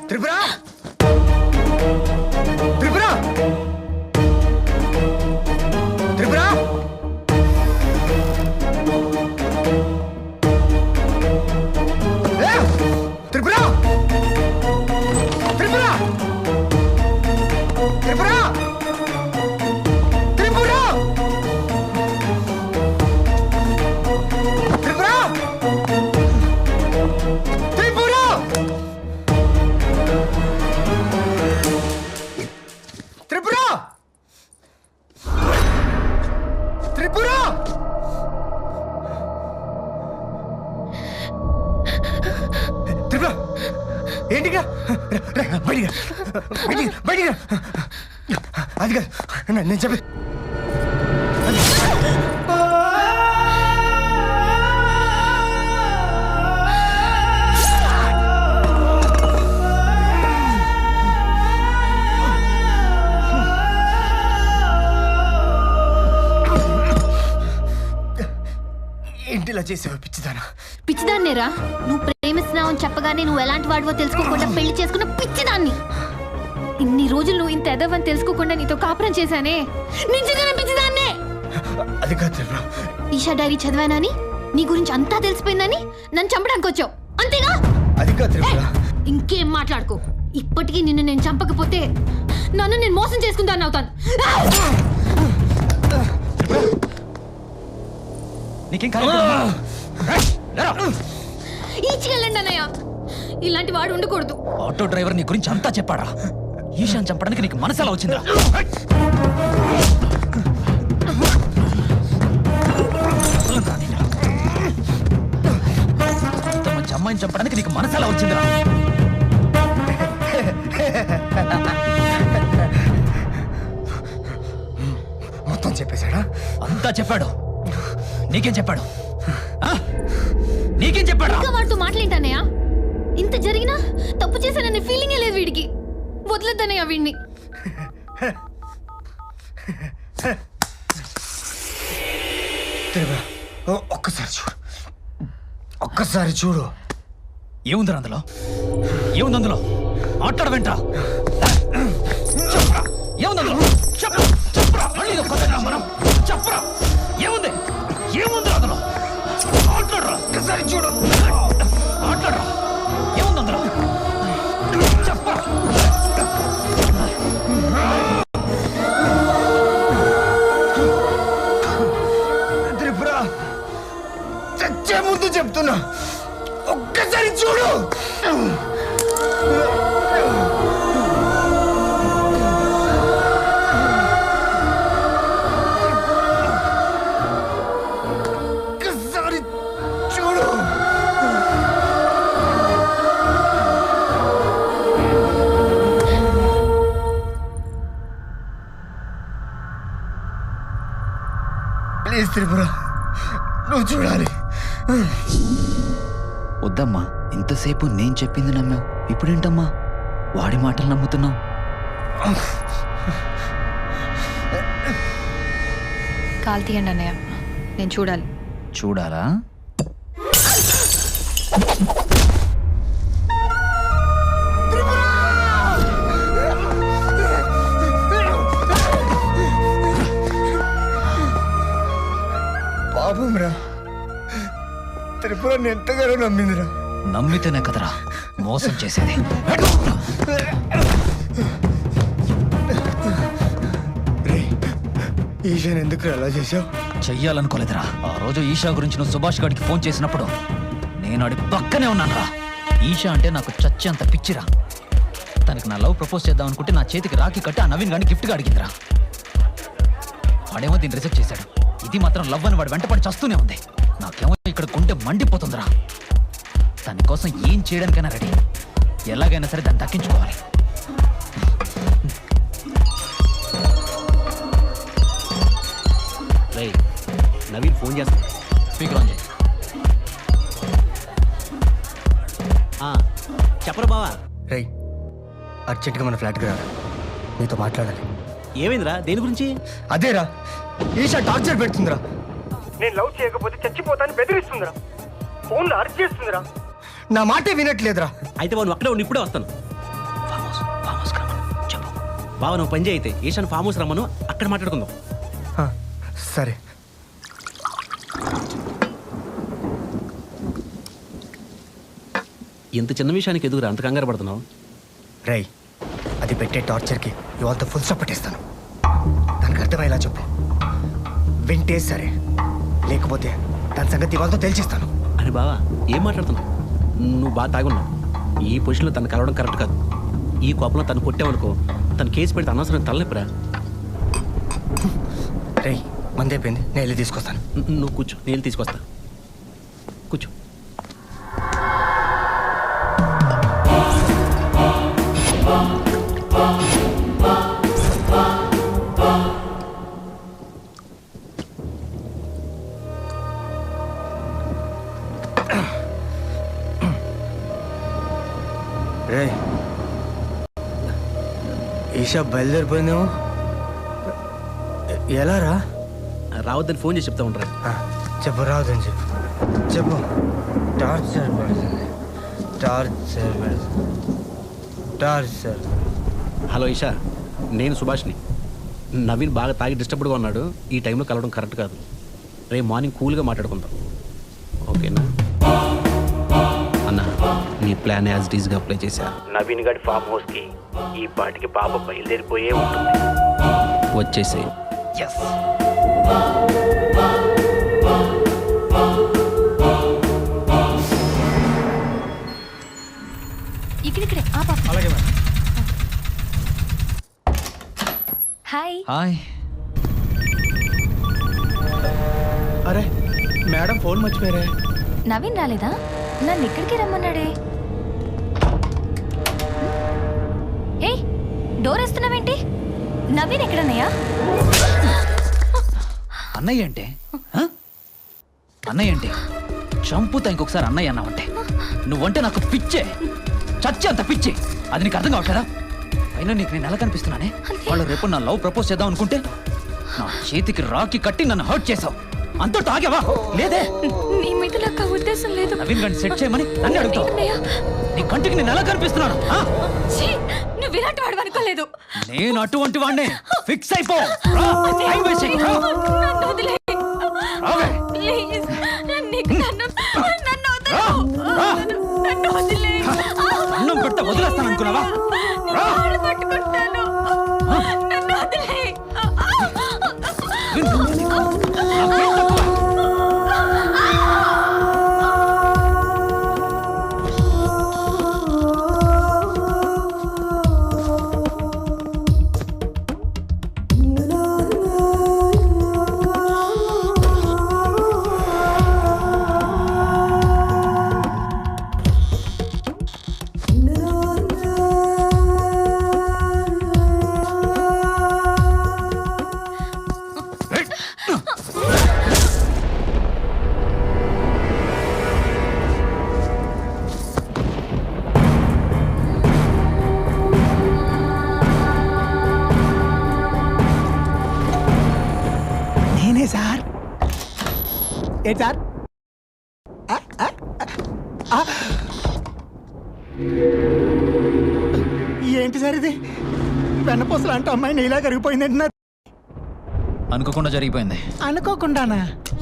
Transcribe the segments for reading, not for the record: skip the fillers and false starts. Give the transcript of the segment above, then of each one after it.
త్రిపుర త్రిపుర త్రిపుర త్రిపుర త్రిపుర త్రిపుర త్రిపుర త్రిపుర త్రిపుర త్రిపుర త్రిపుర త్రిపుర ఏంటిగా బయటిగా బయటిగా బయటిగా అది కాదు నేను చెప్పి ఏంటిలా చేసావు పిచ్చిదానా? పిచ్చిదాన్నేరా, నువ్వు ప్రేమిస్తున్నావు అని చెప్పగానే నువ్వు ఎలాంటి వాడివో తెలుసుకోకుండా పెళ్లి చేసుకున్న పిచ్చిదాన్ని. ఇన్ని రోజులు నువ్వు ఇంత ఎదవని తెలుసుకోకుండా నీతో కాపురం చేశానే, నిజంగానే పిచ్చిదాన్నే. అది కాదు ఈషా డైరీ చదివానని నీ గురించి అంతా తెలిసిపోయిందని నన్ను చంపడానికి వచ్చావు అంతేగా? అది కాదు ఇంకేం మాట్లాడుకో. ఇప్పటికీ నిన్ను నేను చంపకపోతే నన్ను నేను మోసం చేసుకుందాన్ని అవుతాను. ఈచికెళ్ళండి అన్నయ్య, ఇలాంటి వాడు ఉండకూడదు. ఆటో డ్రైవర్ నీ గురించి అంతా చెప్పాడా? ఈశాన్ చంపడానికి నీకు మనసు ఎలా వచ్చిందా? ఇంత మంచి అమ్మాయిని చంపడానికి నీకు మనసు ఎలా వచ్చిందిరా? మొత్తం చెప్పేశాడా? అంతా చెప్పాడు. నీకేం చెప్పాడు? నీకేం చెప్పాడు? ఇంకా వాడితో మాట్లాడతానయ్యా. ఇంత జరిగినా తప్పు చేశాననే ఫీలింగే లేదు వీడికి. వదలద్దనయ్యా వీడిని. ఒక్కసారి చూడు, ఒక్కసారి చూడు. ఏముందిరా అందులో? ఏముంది అందులో? మాట్లాడవేంట్రా? ఏముంది అందులో? చెప్పరా, ఏముంది? ఏముంది అందులో? మాట్లాడరా, ఒక్కసారి చూడు. మాట్లాడరా, ఏముంది అందులో? చెప్పరా. త్రిపుర, చచ్చే ముందు చెప్తున్నా, ఒక్కసారి చూడు. ఒక్కసారి చూడు. ప్లీజ్ త్రిపుర, నువ్వు చూడాలి. వద్దమ్మా, ఇంతసేపు నేను చెప్పింది నమ్మావు, ఇప్పుడేంటమ్మా వాడి మాటలు నమ్ముతున్నావు? కాల్ తీయండి అన్నయ్య, నేను చూడాలి. చూడాలా? పాపం రా, త్రిపుర ఎంతగానో నమ్మిందిరా. నమ్మితేనే కదరా మోసం చేసేది. ఈశాన్ ఎందుకు అలా చేసావు? చెయ్యాలనుకోలేదురా. ఆ రోజు ఈషా గురించి నువ్వు సుభాష్ గారికి ఫోన్ చేసినప్పుడు నేను ఆడి పక్కనే ఉన్నానురా. ఈషా అంటే నాకు చచ్చేంత పిచ్చిరా. తనకి నా లవ్ ప్రపోజ్ చేద్దాం అనుకుంటే నా చేతికి రాఖీ కట్టి ఆ నవీన్ గాని గిఫ్ట్గా అడిగిందిరా. వాడేమో దీన్ని రిజెక్ట్ చేశాడు. ఇది మాత్రం లవ్ అని వాడు వెంటపడి చస్తూనే ఉంది. నాకేమో ఇక్కడ గుండె మండిపోతుందిరా. దానికోసం ఏం చేయడానికైనా రెడీ. ఎలాగైనా సరే దాన్ని దక్కించుకోవాలి. నవీన్ ఫోన్ చేస్తాను. స్పీకర్ ఆన్ చేయి. చెప్పరా బావా? రై, అర్జెంట్గా మన ఫ్లాట్కి రా, నీతో మాట్లాడాలి. ఏమైందిరా? దేని గురించి? అదేరా, ఈషా టార్చర్ పెడుతుందిరా. నేను లవ్ చేయకపోతే చచ్చిపోతాను బెదిరిస్తుందిరా. ఫోన్లో అరెస్ట్ చేస్తుందిరా. నా మాటే వినట్లేదురా. అయితే వాళ్ళు అక్కడే ఉండి ఇప్పుడే వస్తాను. బావ నువ్వు పని చేయి అయితే ఈశాన్ ఫామ్ హౌస్ రమ్మను, అక్కడ మాట్లాడుకుందాం. ఆ, సరే. ఇంత చిన్న విషయానికి ఎదుగురా అంత కంగారు పడుతున్నావు? రై, అది పెట్టే టార్చర్కి ఇవాళ ఫుల్ స్టాప్ పెట్టేస్తాను. దానికి అర్థమయ్యేలా చెప్పు. వింటే సరే, లేకపోతే దాని సంగతి ఇవాళతో తేల్చేస్తాను. అని బావా ఏం మాట్లాడుతున్నావు? నువ్వు బాగా తాగున్నావు. ఈ పొజిషన్లో తను కలవడం కరెక్ట్ కాదు. ఈ కోపంలో తను కొట్టావనుకో, తను కేసు పెడితే అనవసరం తలనొప్పిరా. రై, మందైపోయింది, నేను వెళ్ళి తీసుకొస్తాను. నువ్వు కూర్చో, నేను తీసుకొస్తా. కూర్చో. రే, ఈషా బయలుదేరిపోయిందేమో. ఎలా రా? రావద్దని ఫోన్ చేసి చెప్తా ఉంటారా? చెప్పు, రావద్దని చెప్పు. చెప్పు. టార్చర్ పెడుతుంది, టార్చర్ పెడుతుంది, టార్చర్. హలో ఈషా, నేను సుభాష్ని. నవీన్ బాగా తాగి డిస్టర్బ్డ్గా ఉన్నాడు. ఈ టైంలో కలవడం కరెక్ట్ కాదు. రేపు మార్నింగ్ కూల్గా మాట్లాడుకుందాం, ఓకేనా? అన్న, నీ ప్లాన్ యాజ్ డీజ్గా అప్లై చేశా. నవీన్ గడి ఫామ్ హౌస్కి ఈ పాటికి పాప బయలుదేరిపోయే ఉంటుంది. వచ్చేసే. ఎస్. ఇక్కడిక్కడే ఆ పాప. అలాగే మేడం. హాయ్. హాయ్. అరే మేడం, ఫోన్ మర్చిపోయారే. నవీన్ రాలేదా? నన్ను ఇక్కడికి రమ్మన్నాడే. ఏ డోర్ వేస్తున్నావేంటి? నవీన్ ఎక్కడన్నయ్యా? అన్నయ్య అంటే ఆ? అన్నయ్య అంటే చంపుతా ఇంకొకసారి అన్నయ్య అన్నావంటే. నువ్వంటే నాకు పిచ్చే, చచ్చే అంత పిచ్చే. అది నీకు అర్థం కావట్లేదా? అయినా నీకు నేను ఎలా కనిపిస్తున్నానే? వాళ్ళు రేపు నా లవ్ ప్రపోజ్ చేద్దాం అనుకుంటే నా చేతికి రాకి కట్టి నన్ను హర్ట్ చేసావు. అంతా తాగావా? లేదే. నీ మీద నాకు ఉద్దేశం లేదు. నవీన్ గండి సెట్ చేయమని నన్ను అడుగుతావు. నీ కంటికి నేను ఎలా కనిపిస్తున్నాను? నువ్వు ఇలాంటి వాడు అనుకోలేదు. నేను అటువంటి వాడినే. ఫిక్స్ అయిపో. రా, టైం వేస్ట్ చేయకు, రా. నన్ను వదిలేయ్. రావే. ప్లీజ్, నన్ను రా, రా. నన్ను వదిలేయ్. అన్నం పెడితే వదిలేస్తాను అనుకున్నావా? రా. నేను పట్టుకుంటాను. నన్ను వదిలేయ్. నాకేం తక్కువ? నేనే సార్. ఏంటి సార్? ఏంటి సార్ ఇది? వెన్నపూసలు అంటే అమ్మాయి నీలా కరిగిపోయింది అంటున్నారు. అనుకోకుండా జరిగిపోయింది. అనుకోకుండానా?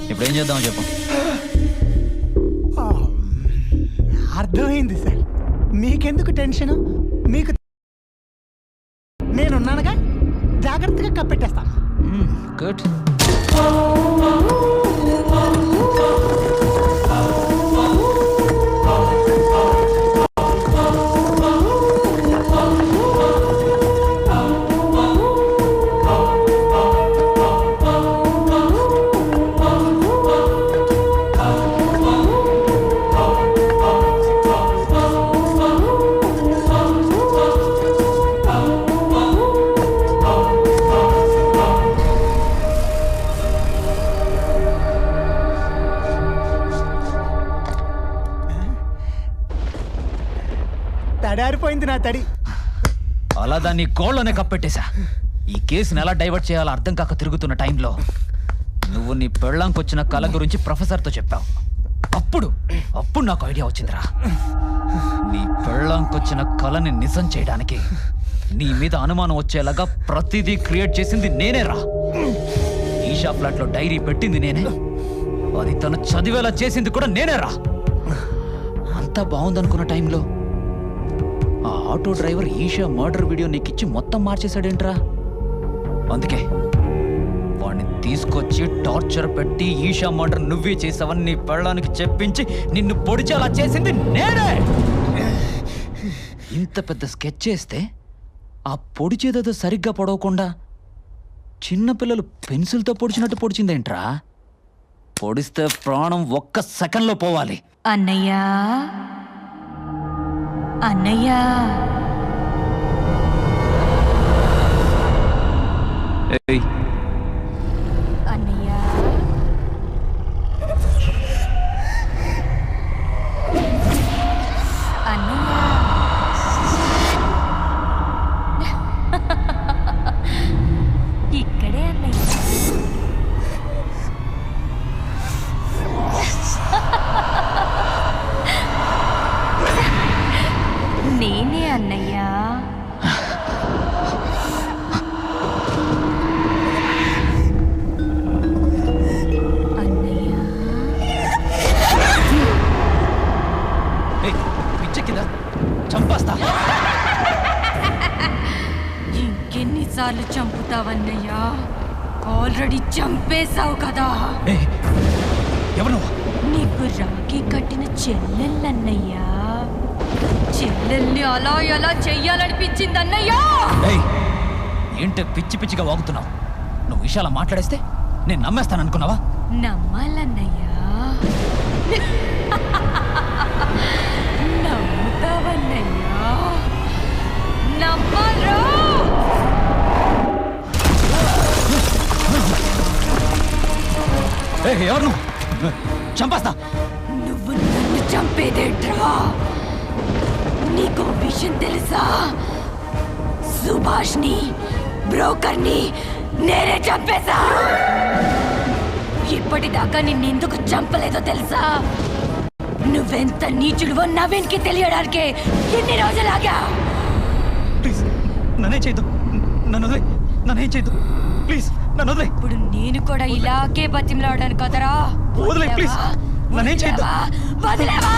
ఇప్పుడు ఏం చేద్దాం చెప్పు. అర్థమైంది సార్. మీకెందుకు టెన్షన్? మీకు నేనున్నానుగా, జాగ్రత్తగా కప్పెట్టేస్తాను. గుడ్. తడారిపోయింది నా తడి. అలా దాన్ని గోళ్ళనే కప్పెట్టేశా. ఈ కేసుని ఎలా డైవర్ట్ చేయాలో అర్థం కాక తిరుగుతున్న టైంలో నువ్వు నీ పెళ్ళాంకొచ్చిన కళ గురించి ప్రొఫెసర్తో చెప్పావు. అప్పుడు నాకు ఐడియా వచ్చిందిరా. నీ పెళ్ళాంకొచ్చిన కళని నిజం చేయడానికి నీ మీద అనుమానం వచ్చేలాగా ప్రతిదీ క్రియేట్ చేసింది నేనేరా. ఈషా ఫ్లాట్ లో డైరీ పెట్టింది నేనే, అది తను చదివేలా చేసింది కూడా నేనేరా. అంతా బాగుందనుకున్న టైంలో ఆ auto driver Isha murder video నీకిచ్చి మొత్తం మార్చేశాడేంట్రా? అందుకే వాడిని తీసుకొచ్చి టార్చర్ పెట్టి ఈషా మర్డర్ నువ్వే చేసావని నీ పెళ్ళానికి చెప్పించి నిన్ను పొడిచేలా చేసింది నేనే. ఇంత పెద్ద స్కెచ్ చేస్తే ఆ పొడిచేదేదో సరిగ్గా పొడవకుండా చిన్నపిల్లలు పెన్సిల్తో పొడిచినట్టు పొడిచిందేంట్రా? పొడిస్తే ప్రాణం ఒక్క సెకండ్లో పోవాలి. అన్నయ్యా అన్నయ్యా ఏయ్, అన్నయ్యా అన్నయ్యా ఇక్కడే అన్నయ్య. నేనే అన్నయ్యా. అన్నయ్యా ఏయ్, పిచ్చెక్కిందా? చంపేస్తా. ఇంకెన్నిసార్లు చంపుతావన్నయ్యా? ఆల్రెడీ చంపేశావు కదా. ఏయ్, ఎవరు నువ్వు? నీకు రాఖీ కట్టిన చెల్లెళ్ళన్నయ్యా. చెల్లెల్ని అలా ఎలా చెయ్యాలనిపించిందన్నయ్యా. ఏయ్, ఏంటి పిచ్చి పిచ్చిగా వాగుతున్నావు? నువ్వు విషయాలు మాట్లాడేస్తే నేను నమ్మేస్తాననుకున్నావా? నమ్మాలన్నయ్యా. నమ్ముతావన్నయ్యా. నమ్మరు. ఏయ్, ఎవరు నువ్వు? చంపేస్తా. నువ్వు నన్ను చంపేదేంట్రా? నీకు విషయం తెలుసా? సుభాష్ని, బ్రోకర్ని నేనే చంపేశా. ఇప్పటిదాకా నిన్నెందుకు చంపలేదో తెలుసా? నువ్వెంత నీచుడువో నవీన్కి తెలియడానికే ఎన్ని రోజులాగా. ప్లీజ్ నన్నేం చేయొద్దు. నన్ను వదిలే. నన్నేం చేయొద్దు. ప్లీజ్ నన్ను వదిలే. ఇప్పుడు నేను కూడా ఇలాగే బతిమలాడాను కదరా. వదిలే, ప్లీజ్. నన్నేం చేయొద్దు. వదిలేవా?